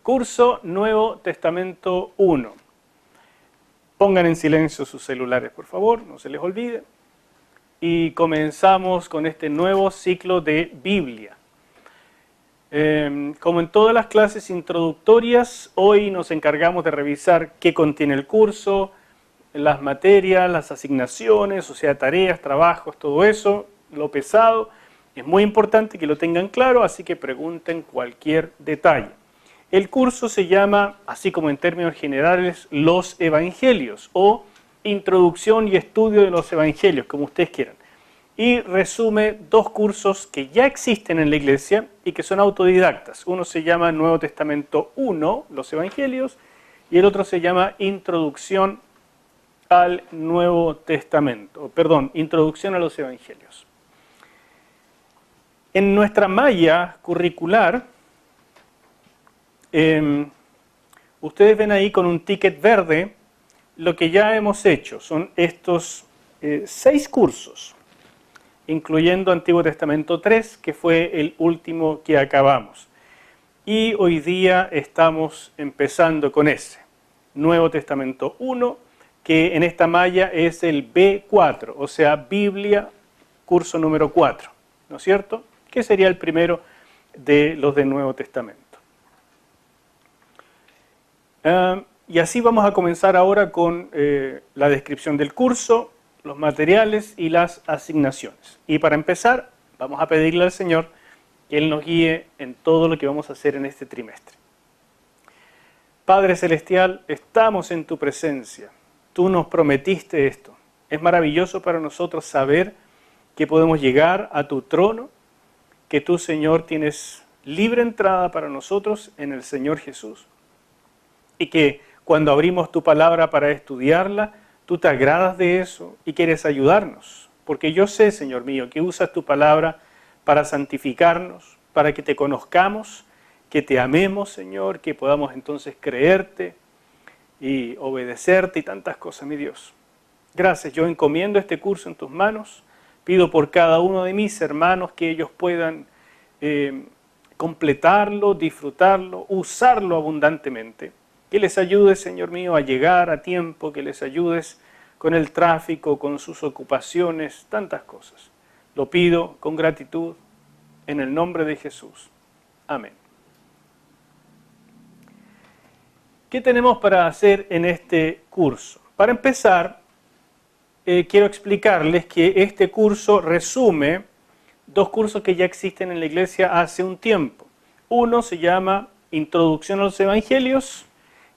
Curso Nuevo Testamento 1. Pongan en silencio sus celulares, por favor, no se les olvide. Y comenzamos con este nuevo ciclo de Biblia. Como en todas las clases introductorias, hoy nos encargamos de revisar qué contiene el curso, las materias, las asignaciones, o sea, tareas, trabajos, todo eso, lo pesado. Es muy importante que lo tengan claro, así que pregunten cualquier detalle. El curso se llama, así como en términos generales, Los Evangelios o Introducción y Estudio de los Evangelios, como ustedes quieran. Y resume dos cursos que ya existen en la iglesia y que son autodidactas. Uno se llama Nuevo Testamento 1, Los Evangelios, y el otro se llama Introducción al Nuevo Testamento, Introducción a los Evangelios. En nuestra malla curricular, ustedes ven ahí con un ticket verde lo que ya hemos hecho. Son estos 6 cursos, incluyendo Antiguo Testamento 3, que fue el último que acabamos. Y hoy día estamos empezando con ese, Nuevo Testamento 1, que en esta malla es el B4, o sea, Biblia, curso número 4, ¿no es cierto? Que sería el primero de los del Nuevo Testamento. Y así vamos a comenzar ahora con la descripción del curso, los materiales y las asignaciones. Y para empezar, vamos a pedirle al Señor que Él nos guíe en todo lo que vamos a hacer en este trimestre. Padre Celestial, estamos en tu presencia. Tú nos prometiste esto. Es maravilloso para nosotros saber que podemos llegar a tu trono, que tú, Señor, tienes libre entrada para nosotros en el Señor Jesús. Y que cuando abrimos tu palabra para estudiarla, tú te agradas de eso y quieres ayudarnos. Porque yo sé, Señor mío, que usas tu palabra para santificarnos, para que te conozcamos, que te amemos, Señor, que podamos entonces creerte y obedecerte y tantas cosas, mi Dios. Gracias, yo encomiendo este curso en tus manos. Pido por cada uno de mis hermanos que ellos puedan completarlo, disfrutarlo, usarlo abundantemente. Que les ayudes, Señor mío, a llegar a tiempo, que les ayudes con el tráfico, con sus ocupaciones, tantas cosas. Lo pido con gratitud en el nombre de Jesús. Amén. ¿Qué tenemos para hacer en este curso? Para empezar, quiero explicarles que este curso resume 2 cursos que ya existen en la iglesia hace un tiempo. Uno se llama Introducción a los Evangelios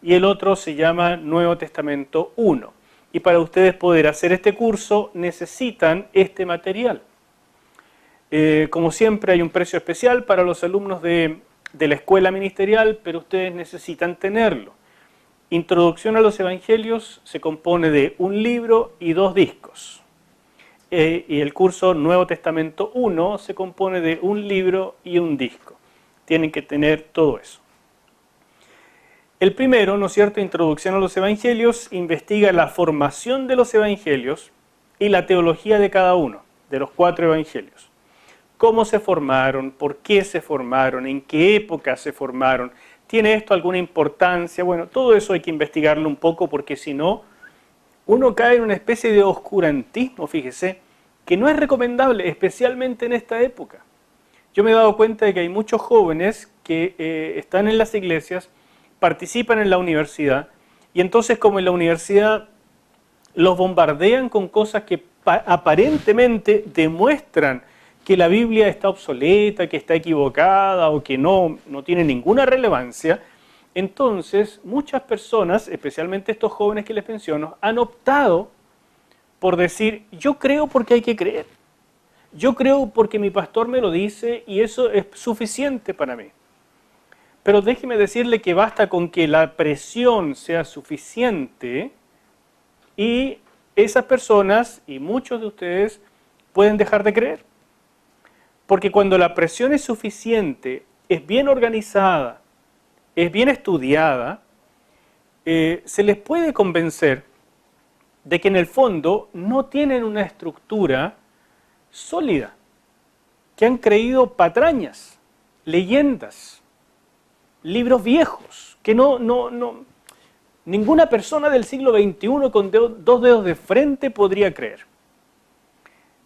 y el otro se llama Nuevo Testamento 1. Y para ustedes poder hacer este curso necesitan este material. Como siempre hay un precio especial para los alumnos de la escuela ministerial, pero ustedes necesitan tenerlo. Introducción a los Evangelios se compone de un libro y 2 discos. Y el curso Nuevo Testamento 1 se compone de un libro y un disco. Tienen que tener todo eso. El primero, ¿no es cierto?, Introducción a los Evangelios, investiga la formación de los Evangelios y la teología de cada uno, de los 4 Evangelios. ¿Cómo se formaron? ¿Por qué se formaron? ¿En qué época se formaron? ¿Tiene esto alguna importancia? Bueno, todo eso hay que investigarlo un poco porque si no, uno cae en una especie de oscurantismo, fíjese, que no es recomendable, especialmente en esta época. Yo me he dado cuenta de que hay muchos jóvenes que están en las iglesias, participan en la universidad, y entonces como en la universidad los bombardean con cosas que aparentemente demuestran que la Biblia está obsoleta, que está equivocada o que no tiene ninguna relevancia, entonces muchas personas, especialmente estos jóvenes que les menciono, han optado por decir, yo creo porque hay que creer, yo creo porque mi pastor me lo dice y eso es suficiente para mí. Pero déjeme decirle que basta con que la presión sea suficiente y esas personas y muchos de ustedes pueden dejar de creer. Porque cuando la presión es suficiente, es bien organizada, es bien estudiada, se les puede convencer de que en el fondo no tienen una estructura sólida, que han creído patrañas, leyendas. libros viejos, que ninguna persona del siglo XXI con dos dedos de frente podría creer.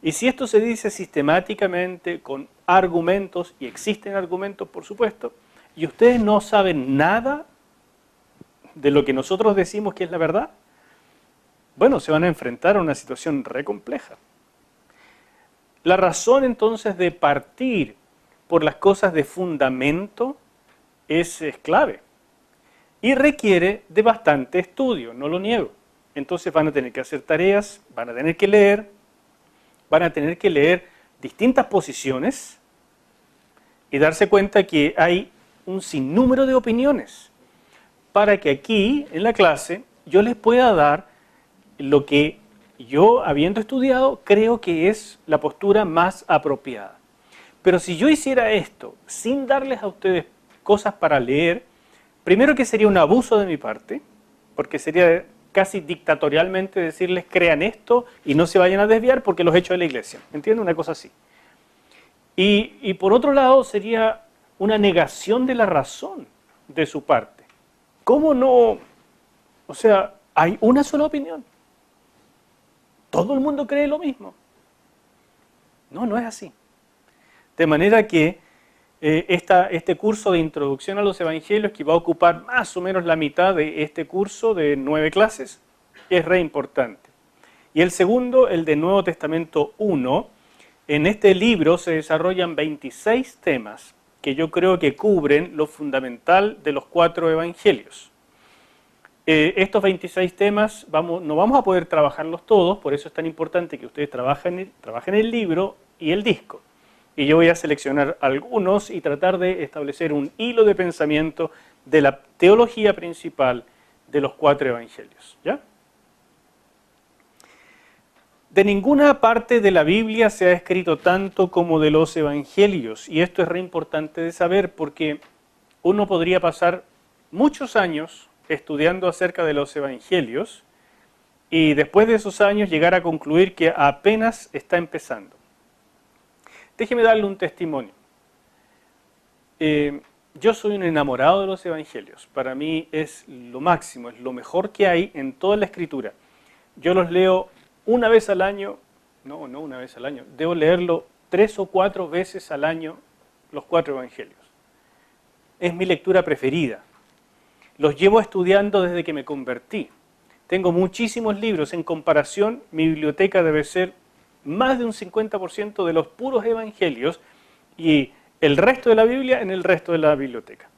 Y si esto se dice sistemáticamente, con argumentos, y existen argumentos por supuesto, y ustedes no saben nada de lo que nosotros decimos que es la verdad, bueno, se van a enfrentar a una situación re compleja. La razón entonces de partir por las cosas de fundamento es clave y requiere de bastante estudio, no lo niego. Entonces van a tener que hacer tareas, van a tener que leer distintas posiciones y darse cuenta que hay un sinnúmero de opiniones para que aquí en la clase yo les pueda dar lo que yo, habiendo estudiado, creo que es la postura más apropiada. Pero si yo hiciera esto sin darles a ustedes cosas para leer, primero que sería un abuso de mi parte, porque sería casi dictatorialmente decirles crean esto y no se vayan a desviar porque los echo de la iglesia. ¿Entienden? Una cosa así. Y por otro lado sería una negación de la razón de su parte. ¿Cómo no? O sea, hay una sola opinión. ¿Todo el mundo cree lo mismo? No, no es así. De manera que este curso de introducción a los evangelios, que va a ocupar más o menos la mitad de este curso de 9 clases, es re importante. Y el segundo, el de Nuevo Testamento 1, en este libro se desarrollan 26 temas que yo creo que cubren lo fundamental de los 4 evangelios. Estos 26 temas no vamos a poder trabajarlos todos, por eso es tan importante que ustedes trabajen el libro y el disco. Y yo voy a seleccionar algunos y tratar de establecer un hilo de pensamiento de la teología principal de los 4 evangelios. ¿Ya? De ninguna parte de la Biblia se ha escrito tanto como de los evangelios, y esto es re importante de saber porque uno podría pasar muchos años estudiando acerca de los evangelios y después de esos años llegar a concluir que apenas está empezando. Déjeme darle un testimonio. Yo soy un enamorado de los evangelios. Para mí es lo máximo, es lo mejor que hay en toda la escritura. Yo los leo una vez al año, no una vez al año, debo leerlo 3 o 4 veces al año, los 4 evangelios. Es mi lectura preferida. Los llevo estudiando desde que me convertí. Tengo muchísimos libros. En comparación, mi biblioteca debe ser más de un 50% de los puros evangelios y el resto de la Biblia en el resto de la biblioteca.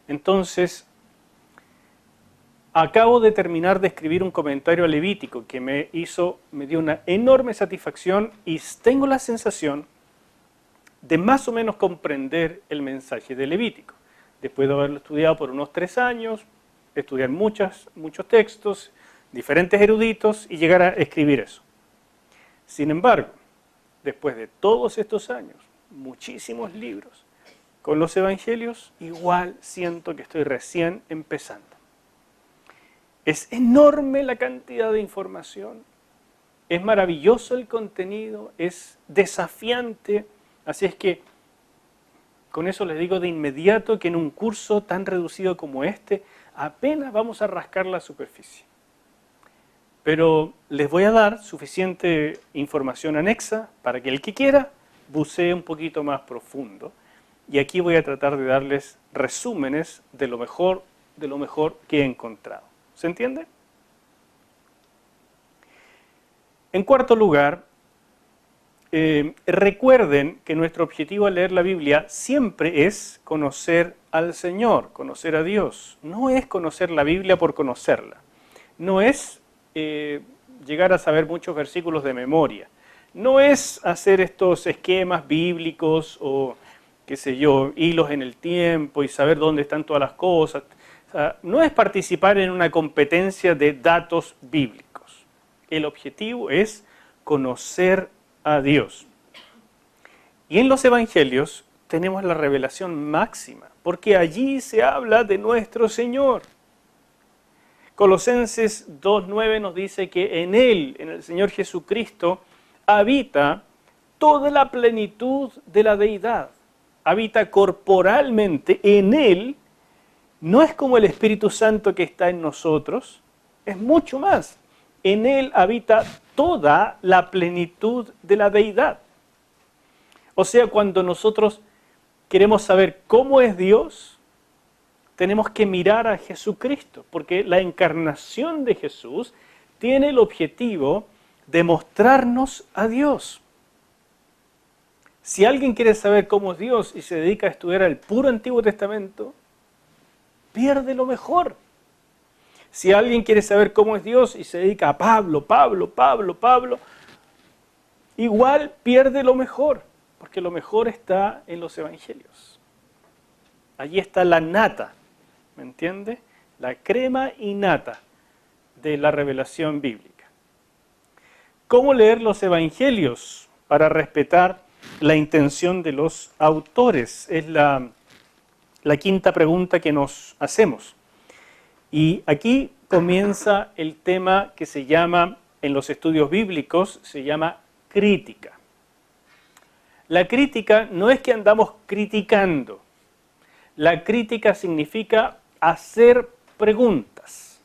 Entonces, acabo de terminar de escribir un comentario a Levítico que me dio una enorme satisfacción y tengo la sensación de más o menos comprender el mensaje de Levítico. Después de haberlo estudiado por unos 3 años, estudiar muchos textos, diferentes eruditos y llegar a escribir eso. Sin embargo, después de todos estos años, muchísimos libros, con los evangelios igual siento que estoy recién empezando. Es enorme la cantidad de información, es maravilloso el contenido, es desafiante, así es que con eso les digo de inmediato que en un curso tan reducido como este, apenas vamos a rascar la superficie. Pero les voy a dar suficiente información anexa para que el que quiera bucee un poquito más profundo. Y aquí voy a tratar de darles resúmenes de lo mejor que he encontrado. ¿Se entiende? En cuarto lugar, recuerden que nuestro objetivo al leer la Biblia siempre es conocer al Señor, conocer a Dios. No es conocer la Biblia por conocerla. No es llegar a saber muchos versículos de memoria. No es hacer estos esquemas bíblicos o, qué sé yo, hilos en el tiempo y saber dónde están todas las cosas. O sea, no es participar en una competencia de datos bíblicos. El objetivo es conocer a Dios. Y en los evangelios tenemos la revelación máxima, porque allí se habla de nuestro Señor. Colosenses 2:9 nos dice que en Él, en el Señor Jesucristo, habita toda la plenitud de la deidad. Habita corporalmente en Él no es como el Espíritu Santo que está en nosotros, es mucho más. En Él habita toda la plenitud de la deidad. O sea, cuando nosotros queremos saber cómo es Dios, tenemos que mirar a Jesucristo, porque la encarnación de Jesús tiene el objetivo de mostrarnos a Dios. Si alguien quiere saber cómo es Dios y se dedica a estudiar el puro Antiguo Testamento, pierde lo mejor. Si alguien quiere saber cómo es Dios y se dedica a Pablo, igual pierde lo mejor, porque lo mejor está en los evangelios. Allí está la nata, ¿me entiende? La crema y nata de la revelación bíblica. ¿Cómo leer los evangelios para respetar la intención de los autores? Es la quinta pregunta que nos hacemos. Y aquí comienza el tema que se llama, en los estudios bíblicos, se llama crítica. La crítica no es que andamos criticando. La crítica significa hacer preguntas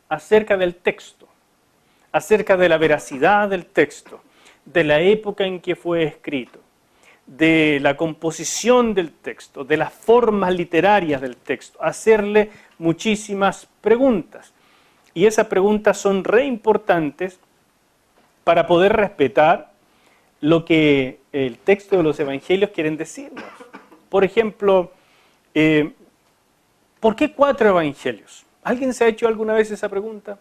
acerca del texto, acerca de la veracidad del texto, de la época en que fue escrito, de la composición del texto, de las formas literarias del texto, hacerle muchísimas preguntas. Y esas preguntas son re importantes para poder respetar lo que el texto de los evangelios quieren decirnos. Por ejemplo, ¿por qué 4 evangelios? ¿Alguien se ha hecho alguna vez esa pregunta?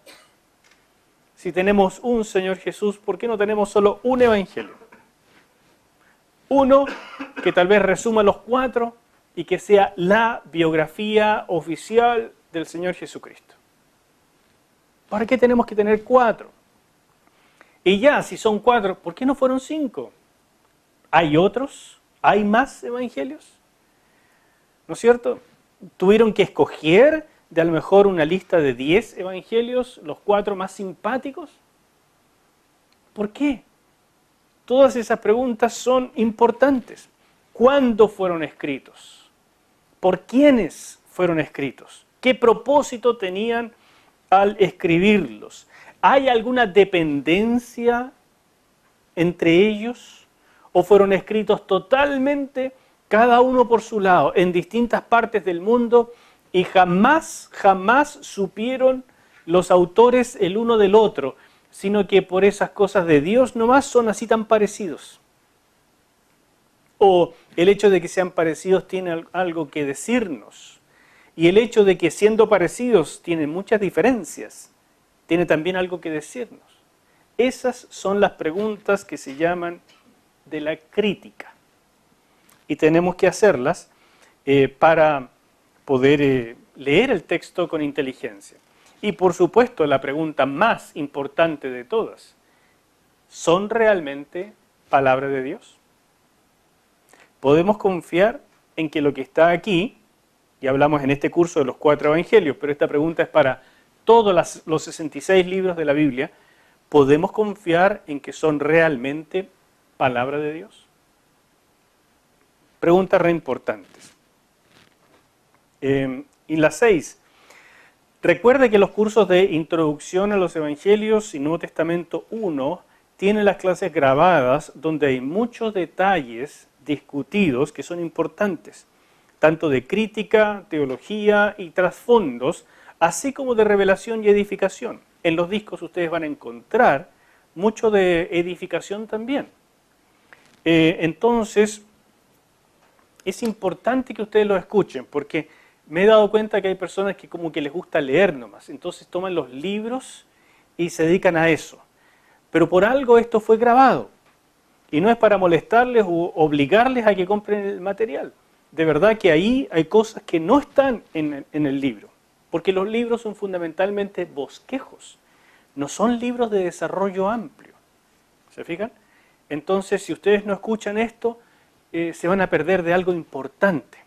Si tenemos un Señor Jesús, ¿por qué no tenemos solo un evangelio? Uno que tal vez resuma los 4 y que sea la biografía oficial del Señor Jesucristo. ¿Para qué tenemos que tener 4? Y ya, si son 4, ¿por qué no fueron 5? ¿Hay otros? ¿Hay más evangelios? ¿No es cierto? Tuvieron que escoger de a lo mejor una lista de 10 evangelios, los 4 más simpáticos. ¿Por qué? Todas esas preguntas son importantes. ¿Cuándo fueron escritos? ¿Por quiénes fueron escritos? ¿Qué propósito tenían al escribirlos? ¿Hay alguna dependencia entre ellos? ¿O fueron escritos totalmente, cada uno por su lado, en distintas partes del mundo y jamás supieron los autores el uno del otro, sino que por esas cosas de Dios nomás son así tan parecidos? O el hecho de que sean parecidos tiene algo que decirnos. Y el hecho de que siendo parecidos tienen muchas diferencias, tiene también algo que decirnos. Esas son las preguntas que se llaman de la crítica. Y tenemos que hacerlas para poder leer el texto con inteligencia. Y por supuesto, la pregunta más importante de todas, ¿son realmente palabra de Dios? Podemos confiar en que lo que está aquí, y hablamos en este curso de los 4 evangelios, pero esta pregunta es para todos los 66 libros de la Biblia, ¿podemos confiar en que son realmente palabra de Dios? Preguntas re importantes. Y la 6. Recuerde que los cursos de Introducción a los Evangelios y Nuevo Testamento 1 tienen las clases grabadas donde hay muchos detalles discutidos que son importantes, tanto de crítica, teología y trasfondos, así como de revelación y edificación. En los discos ustedes van a encontrar mucho de edificación también. Entonces, es importante que ustedes lo escuchen, porque me he dado cuenta que hay personas que como que les gusta leer nomás, entonces toman los libros y se dedican a eso. Pero por algo esto fue grabado, y no es para molestarles o obligarles a que compren el material. De verdad que ahí hay cosas que no están en el libro, porque los libros son fundamentalmente bosquejos, no son libros de desarrollo amplio. ¿Se fijan? Entonces, si ustedes no escuchan esto, se van a perder de algo importante.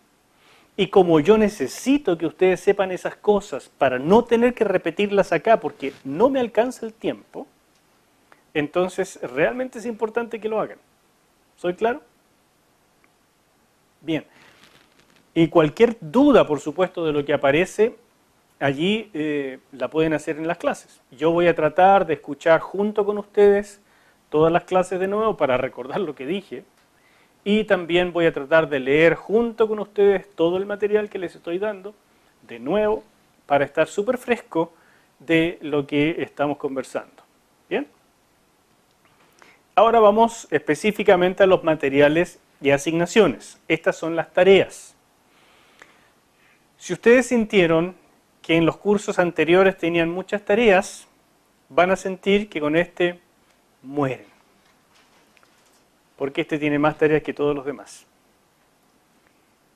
Y como yo necesito que ustedes sepan esas cosas para no tener que repetirlas acá porque no me alcanza el tiempo, entonces realmente es importante que lo hagan. ¿Soy claro? Bien. Y cualquier duda, por supuesto, de lo que aparece allí la pueden hacer en las clases. Yo voy a tratar de escuchar junto con ustedes todas las clases de nuevo para recordar lo que dije. Y también voy a tratar de leer junto con ustedes todo el material que les estoy dando, de nuevo, para estar súper fresco de lo que estamos conversando. ¿Bien? Ahora vamos específicamente a los materiales y asignaciones. Estas son las tareas. Si ustedes sintieron que en los cursos anteriores tenían muchas tareas, van a sentir que con este mueren. Porque este tiene más tareas que todos los demás.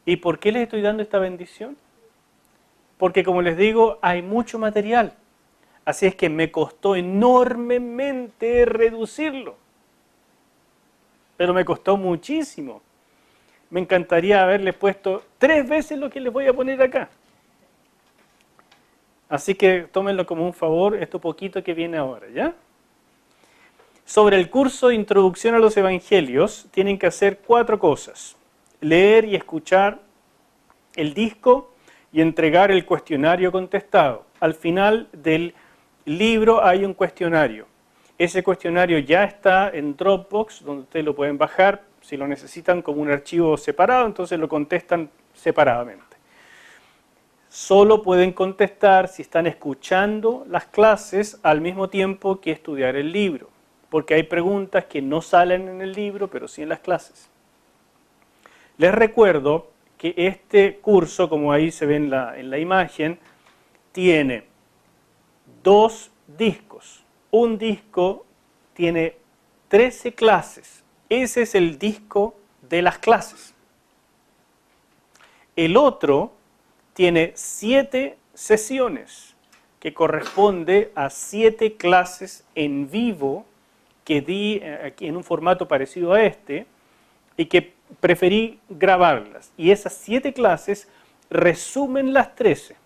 ¿Y por qué les estoy dando esta bendición? Porque como les digo, hay mucho material. Así es que me costó enormemente reducirlo. Pero me costó muchísimo. Me encantaría haberles puesto 3 veces lo que les voy a poner acá. Así que tómenlo como un favor, esto poquito que viene ahora, ¿ya? Sobre el curso Introducción a los Evangelios, tienen que hacer 4 cosas. Leer y escuchar el disco y entregar el cuestionario contestado. Al final del libro hay un cuestionario. Ese cuestionario ya está en Dropbox, donde ustedes lo pueden bajar. Si lo necesitan como un archivo separado, entonces lo contestan separadamente. Solo pueden contestar si están escuchando las clases al mismo tiempo que estudiar el libro, porque hay preguntas que no salen en el libro, pero sí en las clases. Les recuerdo que este curso, como ahí se ve en la imagen, tiene 2 discos. Un disco tiene 13 clases. Ese es el disco de las clases. El otro tiene 7 sesiones, que corresponde a 7 clases en vivo que di aquí en un formato parecido a este y que preferí grabarlas. Y esas 7 clases resumen las 13.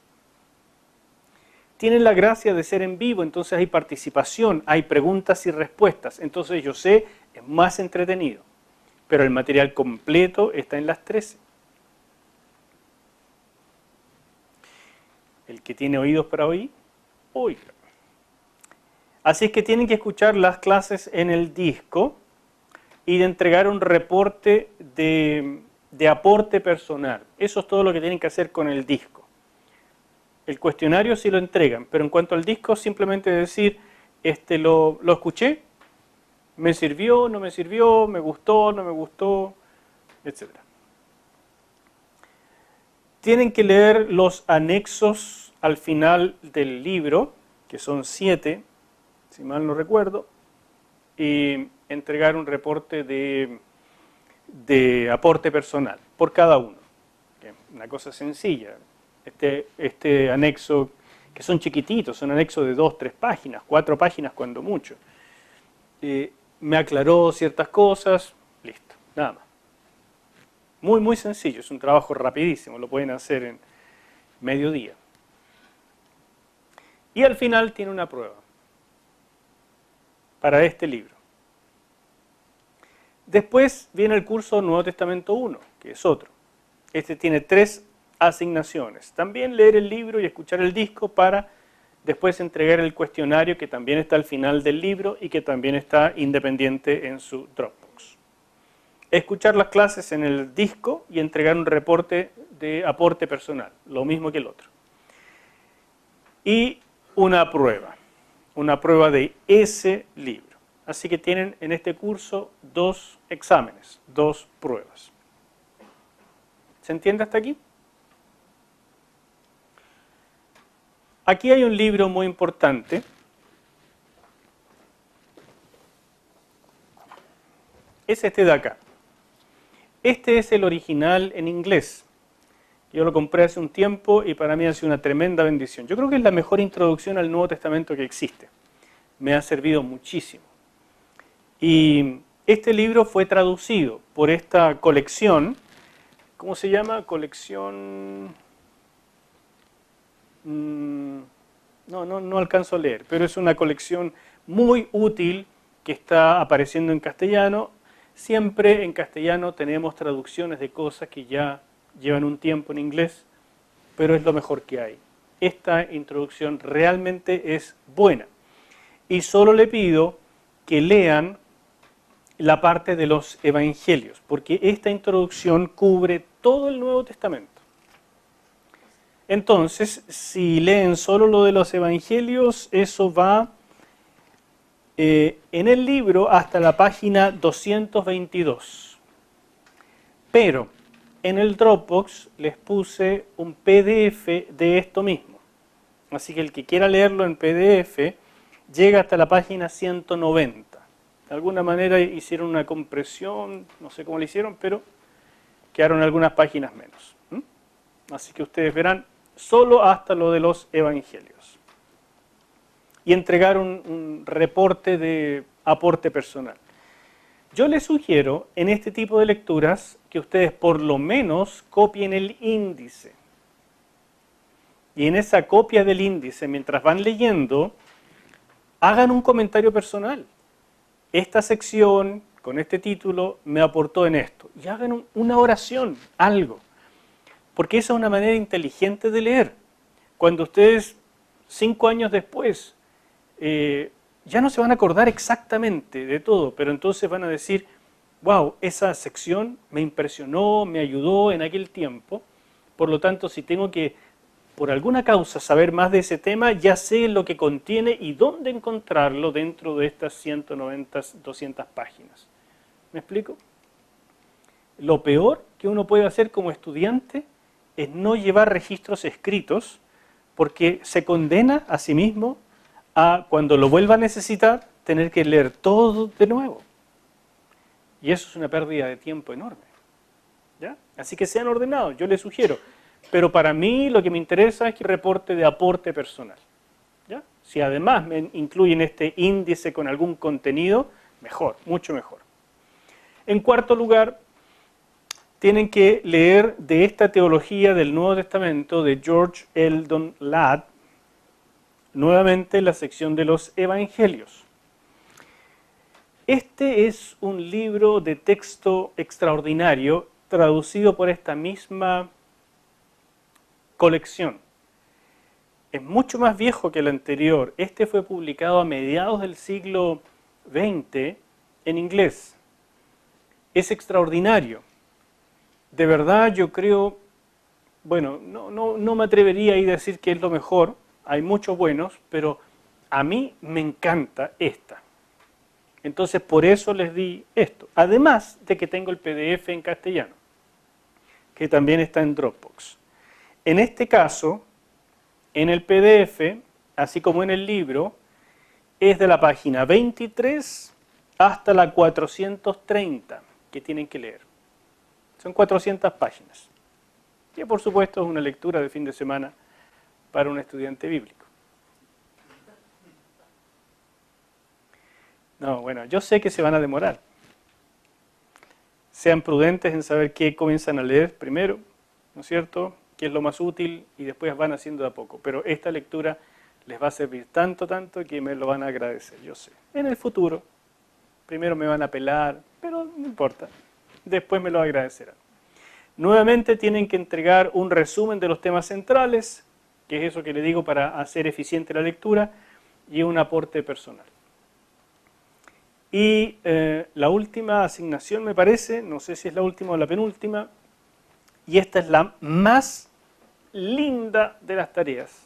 Tienen la gracia de ser en vivo, entonces hay participación, hay preguntas y respuestas. Entonces yo sé, es más entretenido. Pero el material completo está en las 13. El que tiene oídos para oír, oiga. Así es que tienen que escuchar las clases en el disco y de entregar un reporte de aporte personal. Eso es todo lo que tienen que hacer con el disco. El cuestionario sí lo entregan, pero en cuanto al disco, simplemente decir, lo escuché, me sirvió, no me sirvió, me gustó, no me gustó, etc. Tienen que leer los anexos al final del libro, que son 7, si mal no recuerdo, y entregar un reporte de aporte personal por cada uno. Una cosa sencilla. Este anexo, que son chiquititos, son anexos de 2, 3 páginas, 4 páginas cuando mucho. Me aclaró ciertas cosas, listo, nada más. Muy, muy sencillo, es un trabajo rapidísimo, lo pueden hacer en mediodía. Y al final tiene una prueba para este libro. Después viene el curso Nuevo Testamento 1, que es otro. Este tiene 3 asignaciones. También leer el libro y escuchar el disco para después entregar el cuestionario que también está al final del libro y que también está independiente en su Dropbox. Escuchar las clases en el disco y entregar un reporte de aporte personal, lo mismo que el otro. Y una prueba de ese libro. Así que tienen en este curso 2 exámenes, 2 pruebas. ¿Se entiende hasta aquí? Aquí hay un libro muy importante. Es este de acá. Este es el original en inglés. Yo lo compré hace un tiempo y para mí ha sido una tremenda bendición. Yo creo que es la mejor introducción al Nuevo Testamento que existe. Me ha servido muchísimo. Y este libro fue traducido por esta colección. ¿Cómo se llama? Colección... No alcanzo a leer, pero es una colección muy útil que está apareciendo en castellano. Siempre en castellano tenemos traducciones de cosas que ya llevan un tiempo en inglés, pero es lo mejor que hay. Esta introducción realmente es buena. Y solo le pido que lean la parte de los evangelios, porque esta introducción cubre todo el Nuevo Testamento. Entonces, si leen solo lo de los evangelios, eso va en el libro hasta la página 222. Pero en el Dropbox les puse un PDF de esto mismo. Así que el que quiera leerlo en PDF llega hasta la página 190. De alguna manera hicieron una compresión, no sé cómo lo hicieron, pero quedaron algunas páginas menos. Así que ustedes verán solo hasta lo de los evangelios. Y entregar un reporte de aporte personal. Yo les sugiero en este tipo de lecturas que ustedes por lo menos copien el índice. Y en esa copia del índice, mientras van leyendo, hagan un comentario personal. Esta sección, con este título, me aportó en esto. Y hagan una oración, algo. Porque esa es una manera inteligente de leer. Cuando ustedes, 5 años después, ya no se van a acordar exactamente de todo, pero entonces van a decir, wow, esa sección me impresionó, me ayudó en aquel tiempo. Por lo tanto, si tengo que, por alguna causa, saber más de ese tema, ya sé lo que contiene y dónde encontrarlo dentro de estas 190, 200 páginas. ¿Me explico? Lo peor que uno puede hacer como estudiante es no llevar registros escritos, porque se condena a sí mismo a, cuando lo vuelva a necesitar, tener que leer todo de nuevo. Y eso es una pérdida de tiempo enorme. ¿Ya? Así que sean ordenados, yo les sugiero. Pero para mí lo que me interesa es que reporte de aporte personal. ¿Ya? Si además me incluyen este índice con algún contenido, mejor, mucho mejor. En cuarto lugar, tienen que leer de esta teología del Nuevo Testamento de George Eldon Ladd, nuevamente la sección de los evangelios. Este es un libro de texto extraordinario traducido por esta misma colección. Es mucho más viejo que el anterior. Este fue publicado a mediados del siglo XX en inglés. Es extraordinario. De verdad yo creo, bueno, no me atrevería a ir a decir que es lo mejor, hay muchos buenos, pero a mí me encanta esta. Entonces por eso les di esto. Además de que tengo el PDF en castellano, que también está en Dropbox. En este caso, en el PDF, así como en el libro, es de la página 23 hasta la 430 que tienen que leer. Son 400 páginas. Que por supuesto es una lectura de fin de semana para un estudiante bíblico. No, bueno, yo sé que se van a demorar. Sean prudentes en saber qué comienzan a leer primero, ¿no es cierto?, qué es lo más útil y después van haciendo de a poco. Pero esta lectura les va a servir tanto que me lo van a agradecer, yo sé. En el futuro, primero me van a apelar, pero no importa, después me lo agradecerán. Nuevamente tienen que entregar un resumen de los temas centrales, que es eso que le digo para hacer eficiente la lectura, y un aporte personal. Y la última asignación me parece, no sé si es la última o la penúltima, y esta es la más linda de las tareas.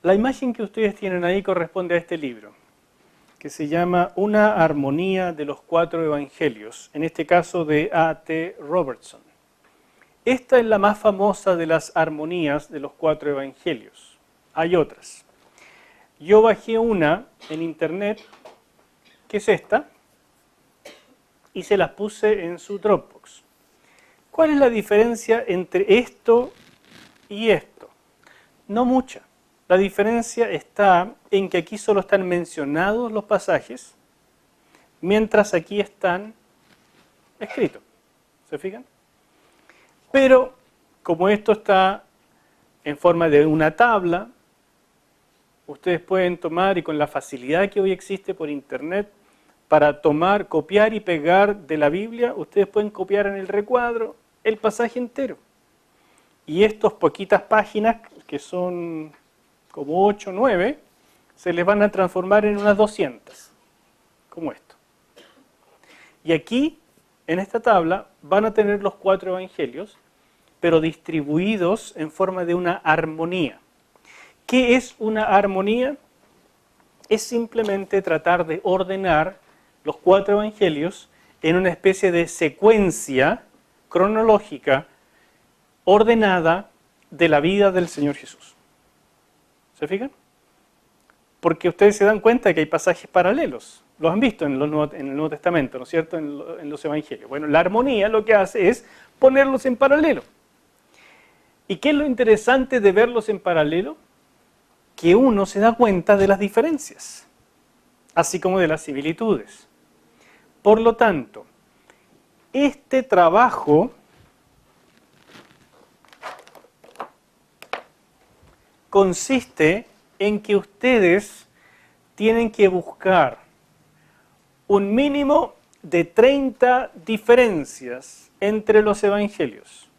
La imagen que ustedes tienen ahí corresponde a este libro, que se llama Una armonía de los 4 evangelios, en este caso de A.T. Robertson. Esta es la más famosa de las armonías de los 4 evangelios. Hay otras. Yo bajé una en internet, que es esta, y se las puse en su Dropbox. ¿Cuál es la diferencia entre esto y esto? No mucha. La diferencia está en que aquí solo están mencionados los pasajes, mientras aquí están escritos. ¿Se fijan? Pero como esto está en forma de una tabla, Ustedes pueden tomar, y con la facilidad que hoy existe por internet, para tomar, copiar y pegar de la Biblia, ustedes pueden copiar en el recuadro el pasaje entero. Y estas poquitas páginas, que son como 8 o 9, se les van a transformar en unas 200, como esto. Y aquí, en esta tabla, van a tener los 4 evangelios, pero distribuidos en forma de una armonía. ¿Qué es una armonía? Es simplemente tratar de ordenar los 4 evangelios en una especie de secuencia cronológica ordenada de la vida del Señor Jesús. ¿Se fijan? Porque ustedes se dan cuenta que hay pasajes paralelos. Los han visto en el Nuevo Testamento, ¿no es cierto? En los evangelios. Bueno, la armonía lo que hace es ponerlos en paralelo. ¿Y qué es lo interesante de verlos en paralelo? Que uno se da cuenta de las diferencias, así como de las similitudes. Por lo tanto, este trabajo consiste en que ustedes tienen que buscar un mínimo de 30 diferencias entre los evangelios.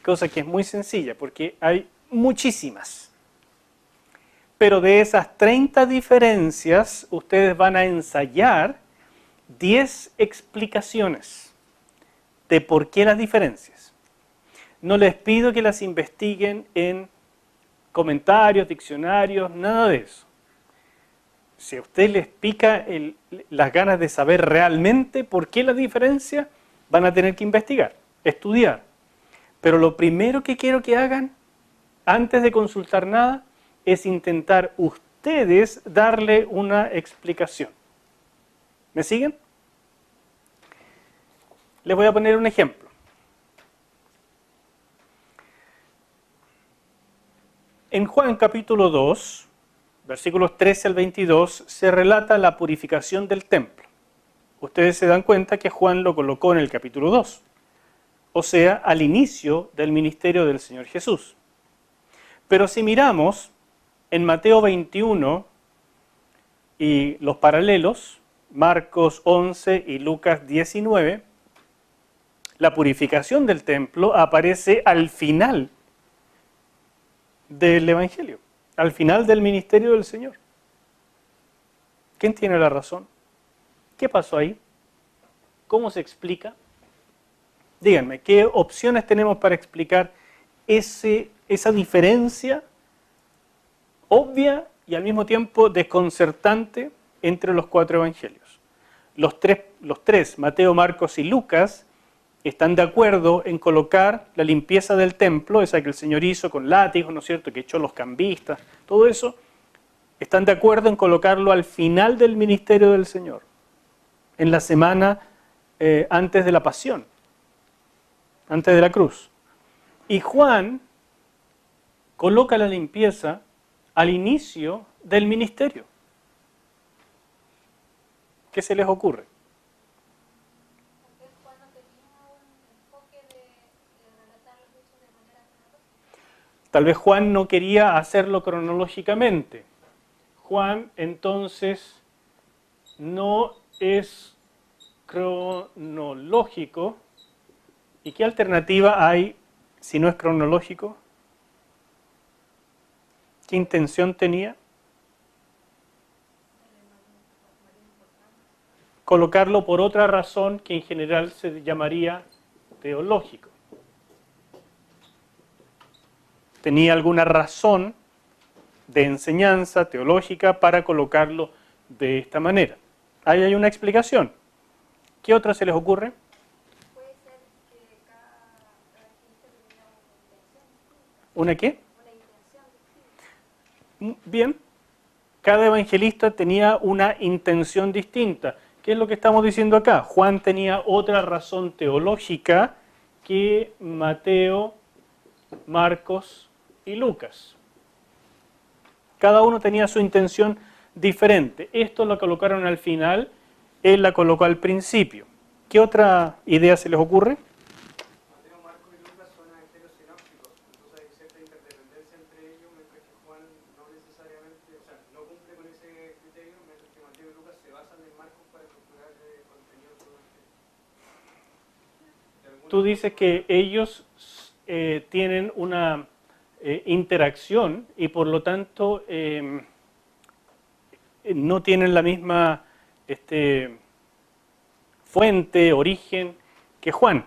Cosa que es muy sencilla, porque hay muchísimas. Pero de esas 30 diferencias, ustedes van a ensayar 10 explicaciones de por qué las diferencias. No les pido que las investiguen en comentarios, diccionarios, nada de eso. Si a usted les pica las ganas de saber realmente por qué la diferencia, van a tener que investigar, estudiar. Pero lo primero que quiero que hagan, antes de consultar nada, es intentar ustedes darle una explicación. ¿Me siguen? Les voy a poner un ejemplo. En Juan capítulo 2, versículos 13 al 22, se relata la purificación del templo. Ustedes se dan cuenta que Juan lo colocó en el capítulo 2, o sea, al inicio del ministerio del Señor Jesús. Pero si miramos en Mateo 21 y los paralelos, Marcos 11 y Lucas 19, la purificación del templo aparece al final del Evangelio, al final del ministerio del Señor. ¿Quién tiene la razón? ¿Qué pasó ahí? ¿Cómo se explica? Díganme, ¿qué opciones tenemos para explicar esa diferencia obvia y al mismo tiempo desconcertante entre los 4 evangelios? Los tres, Mateo, Marcos y Lucas, están de acuerdo en colocar la limpieza del templo, esa que el Señor hizo con látigos, ¿no es cierto?, que echó los cambistas, todo eso, están de acuerdo en colocarlo al final del ministerio del Señor, en la semana antes de la pasión, antes de la cruz. Y Juan coloca la limpieza al inicio del ministerio. ¿Qué se les ocurre? Tal vez Juan no quería hacerlo cronológicamente. Juan entonces no es cronológico. ¿Y qué alternativa hay si no es cronológico? ¿Qué intención tenía? Colocarlo por otra razón que en general se llamaría teológico. Tenía alguna razón de enseñanza teológica para colocarlo de esta manera. Ahí hay una explicación. ¿Qué otra se les ocurre? Puede ser que cada evangelista tenía una intención. ¿Una qué? Una intención distinta. Bien. Cada evangelista tenía una intención distinta. ¿Qué es lo que estamos diciendo acá? Juan tenía otra razón teológica que Mateo, Marcos y Lucas. Cada uno tenía su intención diferente. Esto lo colocaron al final, él la colocó al principio. ¿Qué otra idea se les ocurre? Mateo, Marcos y Lucas son evangelios sinópticos, entonces hay cierta interdependencia entre ellos, mientras que Juan no necesariamente Tú dices que ellos tienen una interacción y por lo tanto no tienen la misma fuente, origen que Juan.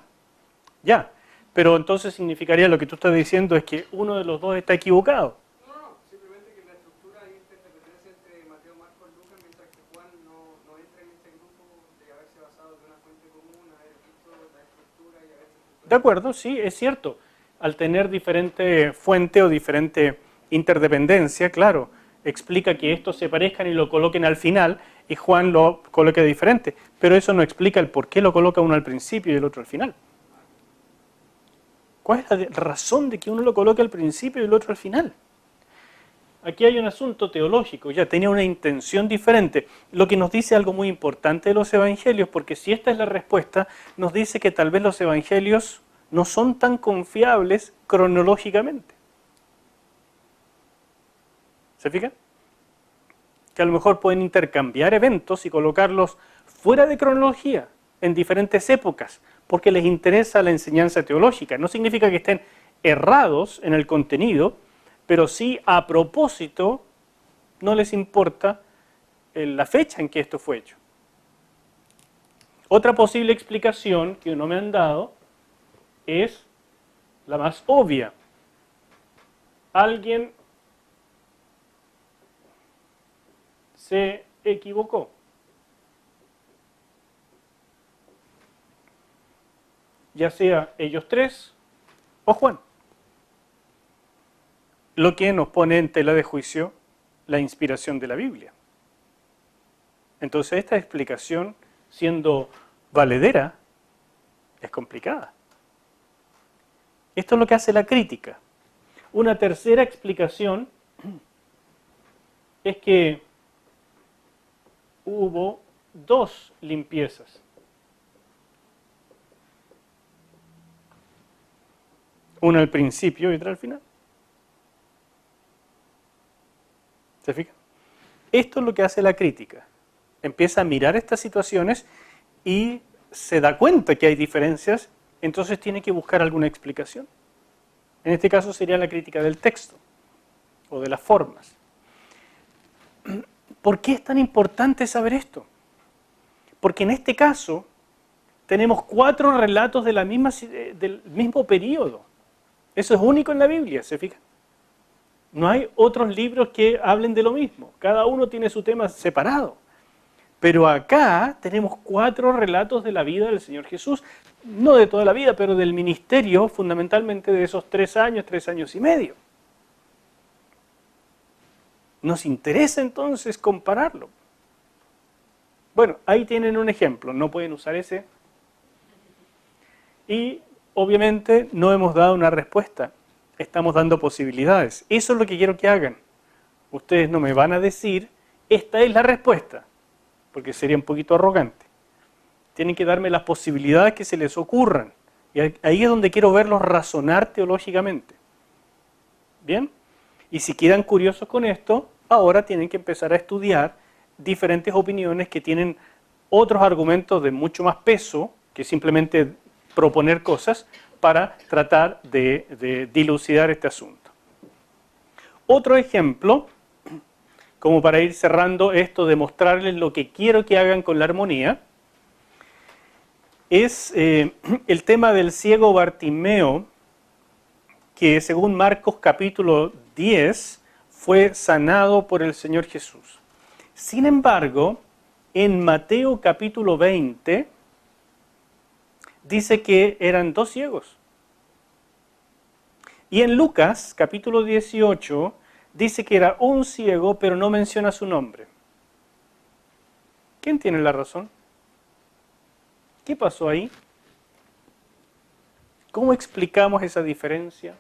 Ya, pero entonces significaría lo que tú estás diciendo es que uno de los dos está equivocado. No, simplemente que la estructura hay interdependencia entre Mateo, Marcos, Lucas, mientras que Juan no entra en este grupo de haberse basado en una fuente común, haber visto la estructura y haberse De acuerdo, sí, es cierto. Al tener diferente fuente o diferente interdependencia, claro, explica que estos se parezcan y lo coloquen al final y Juan lo coloque diferente. Pero eso no explica el por qué lo coloca uno al principio y el otro al final. ¿Cuál es la razón de que uno lo coloque al principio y el otro al final? Aquí hay un asunto teológico, ya tenía una intención diferente, lo que nos dice algo muy importante de los evangelios, porque si esta es la respuesta, nos dice que tal vez los evangelios no son tan confiables cronológicamente. ¿Se fijan? Que a lo mejor pueden intercambiar eventos y colocarlos fuera de cronología, en diferentes épocas, porque les interesa la enseñanza teológica. No significa que estén errados en el contenido, pero sí a propósito no les importa la fecha en que esto fue hecho. Otra posible explicación que no me han dado es la más obvia. Alguien se equivocó. Ya sea ellos tres o Juan. Lo que nos pone en tela de juicio la inspiración de la Biblia. Entonces esta explicación, siendo valedera, es complicada. Esto es lo que hace la crítica. Una tercera explicación es que hubo dos limpiezas. Una al principio y otra al final. ¿Se fijan? Esto es lo que hace la crítica. Empieza a mirar estas situaciones y se da cuenta que hay diferencias, entonces tiene que buscar alguna explicación. En este caso sería la crítica del texto o de las formas. ¿Por qué es tan importante saber esto? Porque en este caso tenemos 4 relatos de del mismo periodo. Eso es único en la Biblia, ¿se fijan? No hay otros libros que hablen de lo mismo. Cada uno tiene su tema separado. Pero acá tenemos 4 relatos de la vida del Señor Jesús. No de toda la vida, pero del ministerio, fundamentalmente de esos 3 años y medio. Nos interesa entonces compararlo. Bueno, ahí tienen un ejemplo. No pueden usar ese. Y obviamente no hemos dado una respuesta. Estamos dando posibilidades. Eso es lo que quiero que hagan. Ustedes no me van a decir, esta es la respuesta, porque sería un poquito arrogante. Tienen que darme las posibilidades que se les ocurran. Y ahí es donde quiero verlos razonar teológicamente. ¿Bien? Y si quedan curiosos con esto, ahora tienen que empezar a estudiar diferentes opiniones que tienen otros argumentos de mucho más peso que simplemente proponer cosas para tratar de dilucidar este asunto. Otro ejemplo, como para ir cerrando esto, de mostrarles lo que quiero que hagan con la armonía, es el tema del ciego Bartimeo, que según Marcos capítulo 10 fue sanado por el Señor Jesús. Sin embargo, en Mateo capítulo 20 dice que eran 2 ciegos. Y en Lucas capítulo 18 dice que era un ciego, pero no menciona su nombre. ¿Quién tiene la razón? ¿Qué pasó ahí? ¿Cómo explicamos esa diferencia?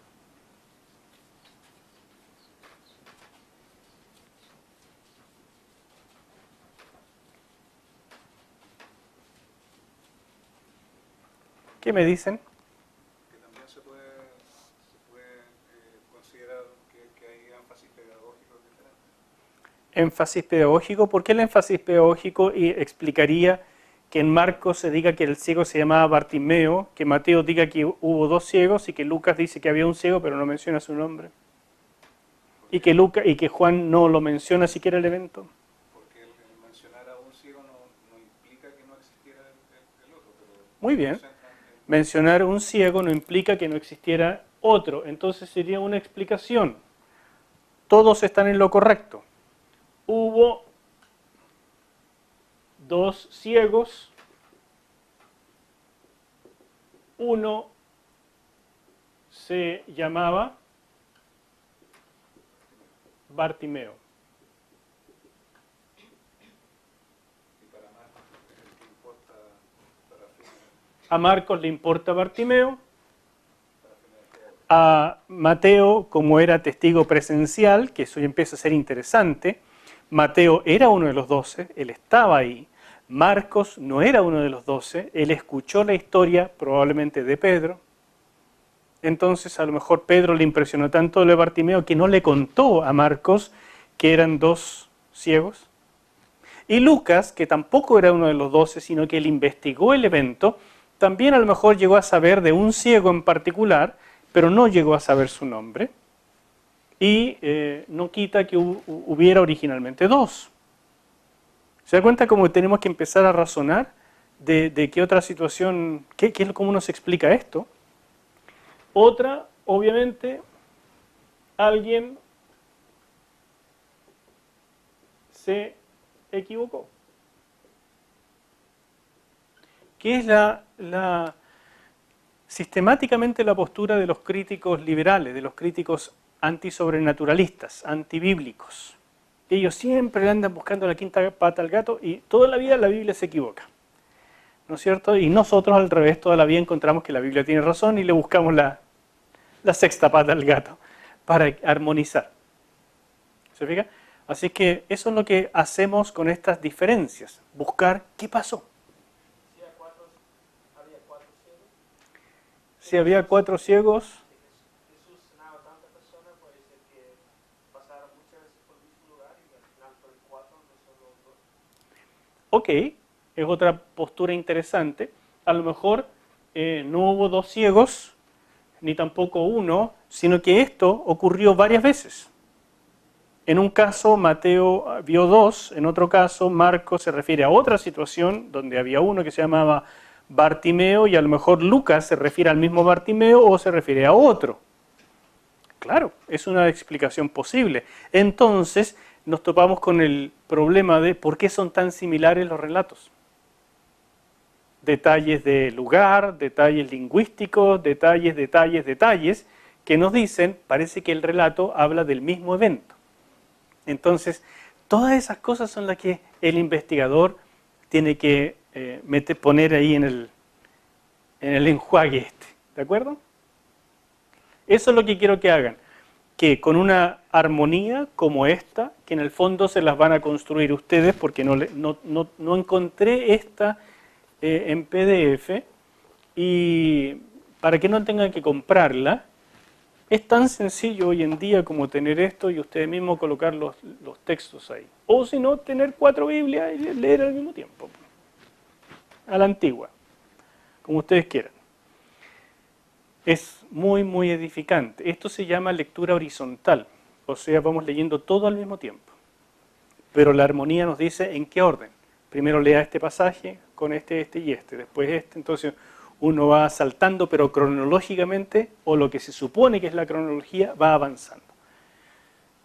¿Qué me dicen? Que también se puede considerar que hay énfasis pedagógico diferente. Énfasis pedagógico. ¿Por qué el énfasis pedagógico explicaría que en Marcos se diga que el ciego se llamaba Bartimeo, que Mateo diga que hubo 2 ciegos y que Lucas dice que había un ciego pero no menciona su nombre. Y que Juan no lo menciona siquiera el evento. Porque el mencionar a un ciego no implica que no existiera el otro. Pero Muy bien. Mencionar un ciego no implica que no existiera otro. Entonces sería una explicación. Todos están en lo correcto. Hubo 2 ciegos. Uno se llamaba Bartimeo. Y para Marcos, ¿qué importa para A Marcos le importa Bartimeo. A Mateo, como era testigo presencial, que eso ya empieza a ser interesante, Mateo era uno de los 12, él estaba ahí. Marcos no era uno de los 12, él escuchó la historia probablemente de Pedro. Entonces a lo mejor Pedro le impresionó tanto lo de Bartimeo que no le contó a Marcos que eran 2 ciegos. Y Lucas, que tampoco era uno de los 12, sino que él investigó el evento, también a lo mejor llegó a saber de un ciego en particular, pero no llegó a saber su nombre. Y no quita que hubiera originalmente 2. ¿Se da cuenta cómo tenemos que empezar a razonar de qué otra situación, cómo nos explica esto? Otra, obviamente, alguien se equivocó. ¿Qué es sistemáticamente la postura de los críticos liberales, de los críticos antisobrenaturalistas, antibíblicos? Ellos siempre le andan buscando la quinta pata al gato y toda la vida la Biblia se equivoca, ¿no es cierto? Y nosotros al revés, toda la vida encontramos que la Biblia tiene razón y le buscamos la sexta pata al gato para armonizar. ¿Se fija? Así que eso es lo que hacemos con estas diferencias, buscar qué pasó. Si había 4 ciegos, Jesús sanaba a tantas personas, puede ser que pasara muchas veces por el mismo lugar y al final por el 4 no solo 2. ok, es otra postura interesante. A lo mejor no hubo 2 ciegos, ni tampoco 1, sino que esto ocurrió varias veces. En un caso Mateo vio 2, en otro caso Marcos se refiere a otra situación donde había uno que se llamaba Bartimeo y a lo mejor Lucas se refiere al mismo Bartimeo o se refiere a otro. Claro, es una explicación posible. Entonces nos topamos con el problema de por qué son tan similares los relatos. Detalles de lugar, detalles lingüísticos, detalles, que nos dicen, parece que el relato habla del mismo evento. Entonces, todas esas cosas son las que el investigador tiene que poner ahí en el enjuague este, ¿de acuerdo? Eso es lo que quiero que hagan, que con una armonía como esta, que en el fondo se las van a construir ustedes, porque no encontré esta en PDF, y para que no tengan que comprarla, es tan sencillo hoy en día como tener esto y ustedes mismos colocar los textos ahí. O si no, tener 4 Biblias y leer al mismo tiempo. A la antigua, como ustedes quieran. Es muy, muy edificante. Esto se llama lectura horizontal, o sea, vamos leyendo todo al mismo tiempo. Pero la armonía nos dice en qué orden. Primero lea este pasaje con este y este, después este. Entonces uno va saltando, pero cronológicamente, o lo que se supone que es la cronología, va avanzando.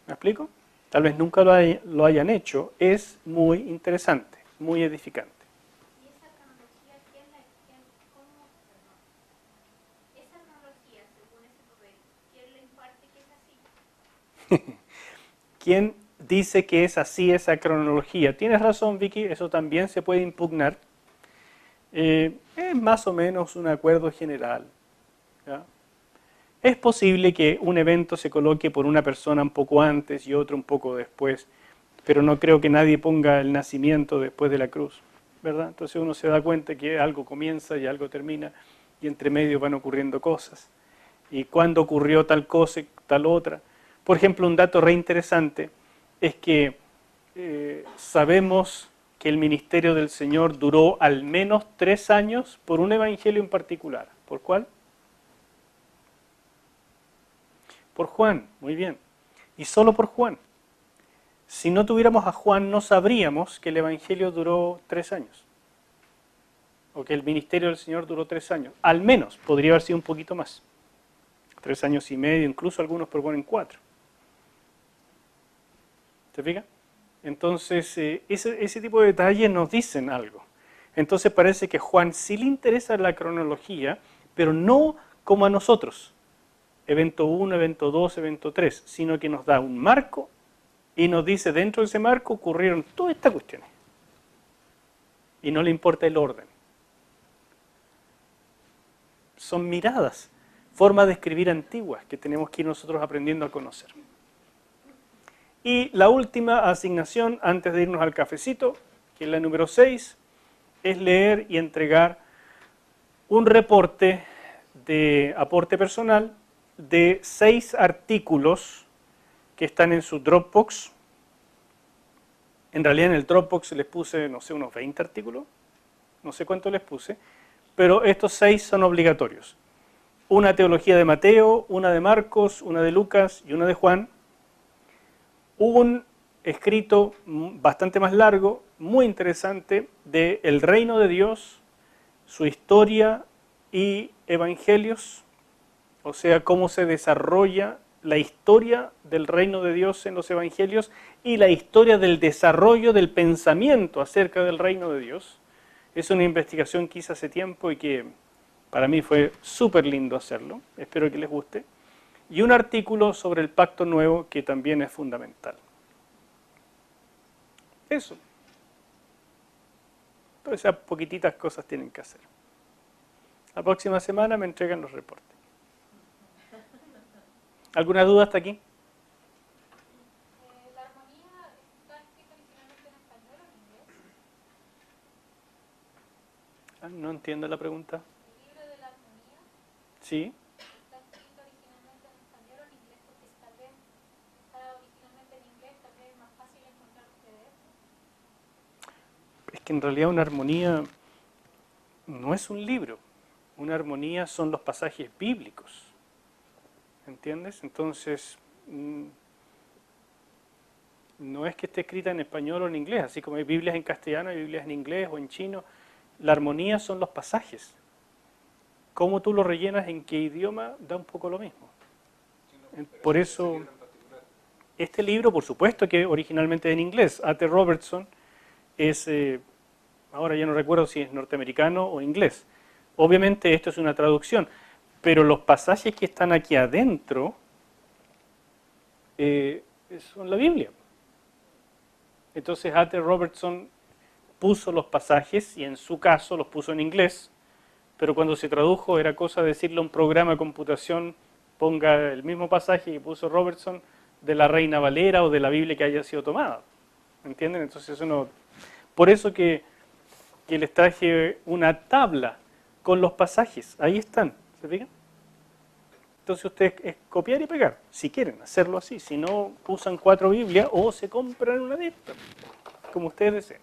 ¿Me explico? Tal vez nunca lo hayan hecho. Es muy interesante, muy edificante. ¿Quién dice que es así esa cronología? Tienes razón, Vicky, eso también se puede impugnar. Es más o menos un acuerdo general, ¿ya? Es posible que un evento se coloque por una persona un poco antes y otro un poco después, pero no creo que nadie ponga el nacimiento después de la cruz, ¿verdad? Entonces uno se da cuenta que algo comienza y algo termina, y entre medio van ocurriendo cosas. ¿Y cuándo ocurrió tal cosa y tal otra? Por ejemplo, un dato re interesante es que sabemos que el ministerio del Señor duró al menos 3 años por un evangelio en particular. ¿Por cuál? Por Juan, muy bien. Y solo por Juan. Si no tuviéramos a Juan, no sabríamos que el evangelio duró 3 años. O que el ministerio del Señor duró 3 años. Al menos, podría haber sido un poquito más. 3 años y medio, incluso algunos proponen 4. ¿Te fijas? Entonces, ese tipo de detalles nos dicen algo. Entonces parece que a Juan sí le interesa la cronología, pero no como a nosotros. Evento 1, evento 2, evento 3, sino que nos da un marco y nos dice dentro de ese marco ocurrieron todas estas cuestiones. Y no le importa el orden. Son miradas, formas de escribir antiguas que tenemos que ir nosotros aprendiendo a conocer. Y la última asignación, antes de irnos al cafecito, que es la número 6, es leer y entregar un reporte de aporte personal de 6 artículos que están en su Dropbox. En realidad en el Dropbox les puse, no sé, unos 20 artículos, no sé cuánto les puse, pero estos 6 son obligatorios. Una teología de Mateo, una de Marcos, una de Lucas y una de Juan. Un escrito bastante más largo, muy interesante, de el reino de Dios, su historia y evangelios, o sea, cómo se desarrolla la historia del reino de Dios en los evangelios y la historia del desarrollo del pensamiento acerca del reino de Dios. Es una investigación que hice hace tiempo y que para mí fue súper lindo hacerlo, espero que les guste. Y un artículo sobre el pacto nuevo que también es fundamental. Eso. Pero esas poquititas cosas tienen que hacer. La próxima semana me entregan los reportes. ¿Alguna duda hasta aquí? ¿La armonía está escrita originalmente en español o en inglés? No entiendo la pregunta. ¿El libro de la armonía Sí. está escrito originalmente en español o en inglés? Porque si tal vez está originalmente en inglés, tal vez es más fácil encontrar ustedes. Es que en realidad una armonía no es un libro. Una armonía son los pasajes bíblicos. ¿Entiendes? Entonces, no es que esté escrita en español o en inglés, así como hay Biblias en castellano, hay Biblias en inglés o en chino. La armonía son los pasajes. Cómo tú lo rellenas en qué idioma da un poco lo mismo. Por eso, este libro, por supuesto que originalmente en inglés. A.T. Robertson es, ahora ya no recuerdo si es norteamericano o inglés. Obviamente esto es una traducción. Pero los pasajes que están aquí adentro son la Biblia. Entonces A.T. Robertson puso los pasajes y en su caso los puso en inglés, pero cuando se tradujo era cosa de decirle a un programa de computación ponga el mismo pasaje que puso Robertson de la Reina Valera o de la Biblia que haya sido tomada. ¿Entienden? Entonces eso no... Por eso que les traje una tabla con los pasajes. Ahí están. ¿Se fijan? Entonces ustedes es copiar y pegar, si quieren hacerlo así. Si no, usan 4 Biblias o se compran una de estas, como ustedes deseen.